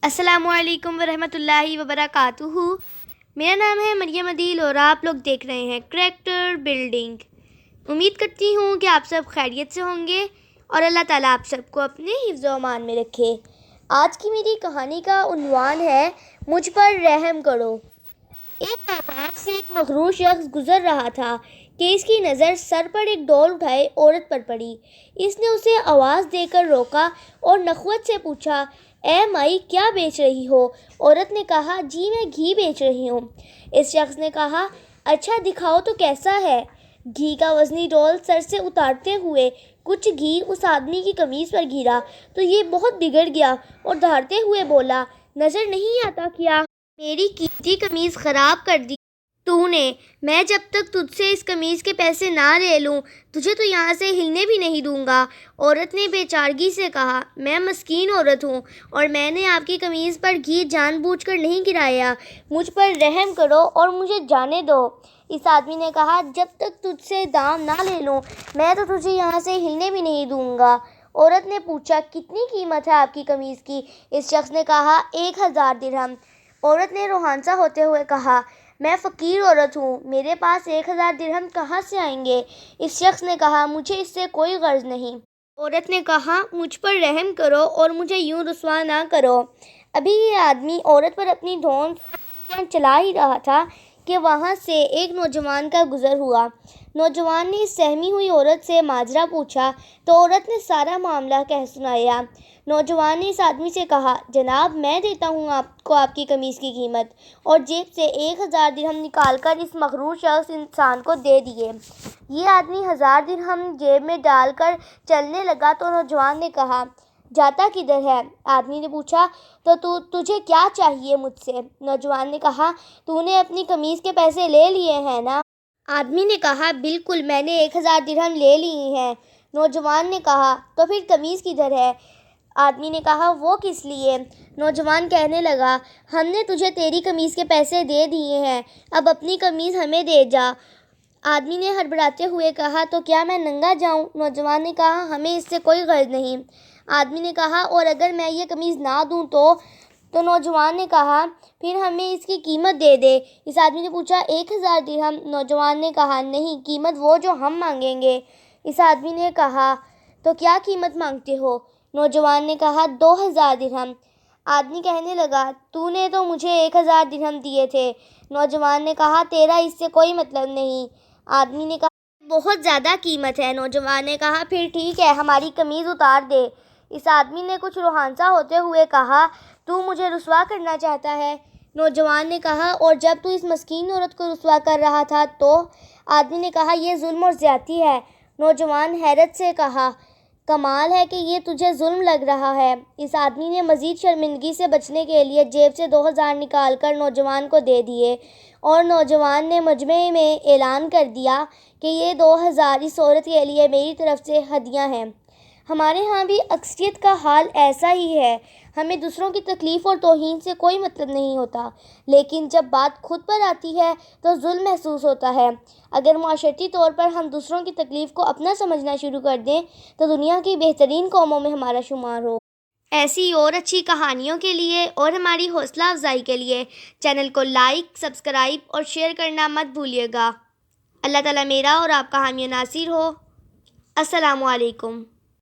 السلام علیکم ورحمۃ اللہ وبرکاتہ۔ میرا نام ہے مریم عدیل اور آپ لوگ دیکھ رہے ہیں کریکٹر بلڈنگ۔ امید کرتی ہوں کہ آپ سب خیریت سے ہوں گے اور اللہ تعالیٰ آپ سب کو اپنے حفظ و امان میں رکھے۔ آج کی میری کہانی کا عنوان ہے مجھ پر رحم کرو۔ ایک میدان سے ایک مغرور شخص گزر رہا تھا کہ اس کی نظر سر پر ایک ڈول اٹھائے عورت پر پڑی۔ اس نے اسے آواز دے کر روکا اور نخوت سے پوچھا، اے مائی، کیا بیچ رہی ہو؟ عورت نے کہا، جی میں گھی بیچ رہی ہوں۔ اس شخص نے کہا، اچھا دکھاؤ تو کیسا ہے؟ گھی کا وزنی ڈول سر سے اتارتے ہوئے کچھ گھی اس آدمی کی قمیض پر گرا تو یہ بہت بگڑ گیا اور دھاڑتے ہوئے بولا، نظر نہیں آتا کیا میری قیمتی قمیض خراب کر دی تو نے؟ میں جب تک تجھ سے اس قمیض کے پیسے نہ لے لوں تجھے تو یہاں سے ہلنے بھی نہیں دوں گا۔ عورت نے بے چارگی سے کہا، میں مسکین عورت ہوں اور میں نے آپ کی قمیض پر گھی جان بوجھ کر نہیں گرایا، مجھ پر رحم کرو اور مجھے جانے دو۔ اس آدمی نے کہا، جب تک تجھ سے دام نہ لے لوں میں تو تجھے یہاں سے ہلنے بھی نہیں دوں گا۔ عورت نے پوچھا، کتنی قیمت ہے آپ کی قمیض کی؟ اس شخص نے کہا، 1000 درہم۔ عورت نے روحانسا ہوتے ہوئے کہا، میں فقیر عورت ہوں، میرے پاس 1000 درہم کہاں سے آئیں گے؟ اس شخص نے کہا، مجھے اس سے کوئی غرض نہیں۔ عورت نے کہا، مجھ پر رحم کرو اور مجھے یوں رسوا نہ کرو۔ ابھی یہ آدمی عورت پر اپنی دھون چلا ہی رہا تھا کہ وہاں سے ایک نوجوان کا گزر ہوا۔ نوجوان نے اس سہمی ہوئی عورت سے ماجرا پوچھا تو عورت نے سارا معاملہ کہہ سنایا۔ نوجوان نے اس آدمی سے کہا، جناب میں دیتا ہوں آپ کو آپ کی قمیض کی قیمت، اور جیب سے 1000 درہم نکال کر اس مغرور شخص انسان کو دے دیے۔ یہ آدمی 1000 درہم جیب میں ڈال کر چلنے لگا تو نوجوان نے کہا، جاتا کدھر ہے؟ آدمی نے پوچھا، تو تجھے کیا چاہیے مجھ سے؟ نوجوان نے کہا، تو نے اپنی قمیض کے پیسے لے لیے ہیں نا؟ آدمی نے کہا، بالکل، میں نے 1000 درہم لے لی ہیں۔ نوجوان نے کہا، تو پھر قمیض کدھر ہے؟ آدمی نے کہا، وہ کس لیے؟ نوجوان کہنے لگا، ہم نے تجھے تیری قمیض کے پیسے دے دیے ہیں، اب اپنی قمیض ہمیں دے جا۔ آدمی نے ہڑبڑاتے ہوئے کہا، تو کیا میں ننگا جاؤں؟ نوجوان نے کہا، ہمیں اس سے کوئی غرض نہیں۔ آدمی نے کہا، اور اگر میں یہ قمیض نہ دوں تو نوجوان نے کہا، پھر ہمیں اس کی قیمت دے دے۔ اس آدمی نے پوچھا، 1000 درہم؟ نوجوان نے کہا، نہیں، قیمت وہ جو ہم مانگیں گے۔ اس آدمی نے کہا، تو کیا قیمت مانگتے ہو؟ نوجوان نے کہا، 2000 درہم۔ آدمی کہنے لگا، تو نے تو مجھے 1000 درہم دیے تھے۔ نوجوان نے کہا، تیرا اس سے کوئی مطلب نہیں۔ آدمی نے کہا، بہت زیادہ قیمت ہے۔ نوجوان نے کہا، پھر ٹھیک ہے، ہماری قمیض اتار دے۔ اس آدمی نے کچھ روحانسا ہوتے ہوئے کہا، تو مجھے رسوا کرنا چاہتا ہے؟ نوجوان نے کہا، اور جب تو اس مسکین عورت کو رسوا کر رہا تھا تو؟ آدمی نے کہا، یہ ظلم اور زیادتی ہے۔ نوجوان حیرت سے کہا، کمال ہے کہ یہ تجھے ظلم لگ رہا ہے۔ اس آدمی نے مزید شرمندگی سے بچنے کے لیے جیب سے 2000 نکال کر نوجوان کو دے دیے اور نوجوان نے مجمع میں اعلان کر دیا کہ یہ 2000 اس عورت کے لیے میری طرف سے ہدیہ ہیں۔ ہمارے ہاں بھی اکثریت کا حال ایسا ہی ہے، ہمیں دوسروں کی تکلیف اور توہین سے کوئی مطلب نہیں ہوتا، لیکن جب بات خود پر آتی ہے تو ظلم محسوس ہوتا ہے۔ اگر معاشرتی طور پر ہم دوسروں کی تکلیف کو اپنا سمجھنا شروع کر دیں تو دنیا کی بہترین قوموں میں ہمارا شمار ہو۔ ایسی اور اچھی کہانیوں کے لیے اور ہماری حوصلہ افزائی کے لیے چینل کو لائک، سبسکرائب اور شیئر کرنا مت بھولیے گا۔ اللہ تعالیٰ میرا اور آپ کا حامی و ناصر ہو۔ السلام علیکم۔